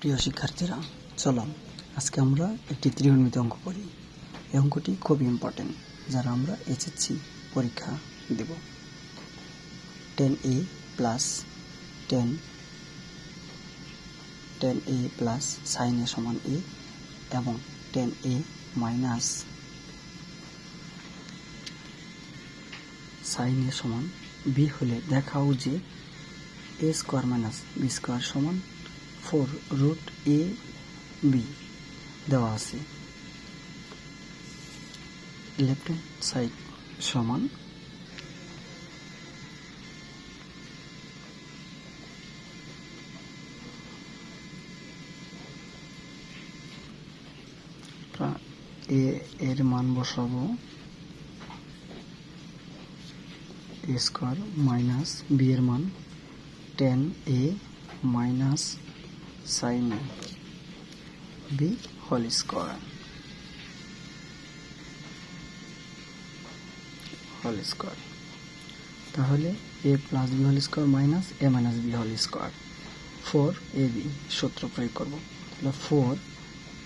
প্রিয় শিক্ষার্থীরা, চলো আজকে আমরা একটি ত্রিকোণমিতি অঙ্ক করি। এই অঙ্কটি খুবই ইম্পর্টেন্ট যারা আমরা এইচএসসি পরীক্ষা দেব। 10a plus 10a plus sin a সমান a এবং 10a মাইনাস sin a সমান b হলে দেখাও যে a square minus b square সমান 4√ab দেওয়া আছে। লেফট হ্যান্ড সাইড সমান a এর মান বসাবো a স্কোয়ার মাইনাস b এর মান 10a minus sin a b whole square তাহলে a plus b whole square minus a minus b whole square 4ab সূত্র প্রয়োগ করব। তাহলে 4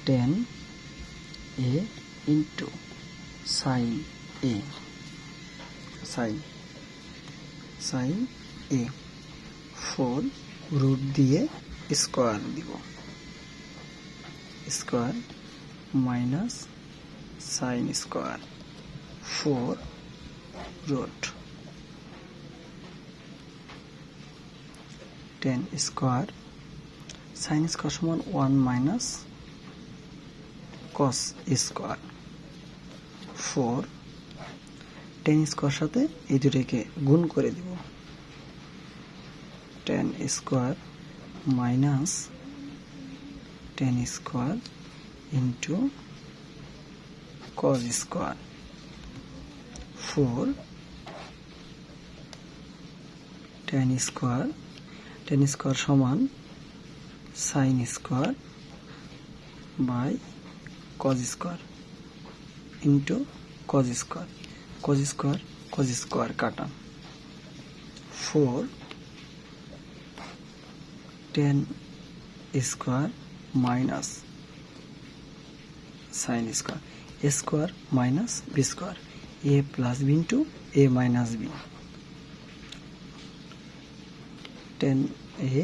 10a into sin a sin a 4 root দিয়ে স্কোয়ার দিব, square minus sin square 4 root 10 square sin square সমান 1 minus cos square 4 10 square সাথে এই দুটোকে গুণ করে দিব, 10 square minus 10 square into cos square 4 10 square সমান sin square by cos square into cos square কাটা 4 10 square minus sin square a square minus b square a plus b into a minus b 10a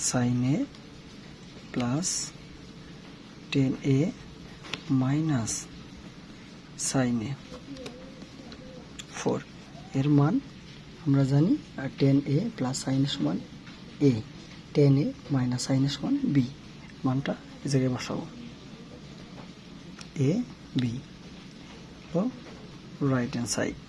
sin a plus 10a minus sin a 4 এর মান আমরা জানি 10a plus sin a সমান a, 10a minus sin a সমান b, মানটা এই জায়গায় বসাবো a b right hand side.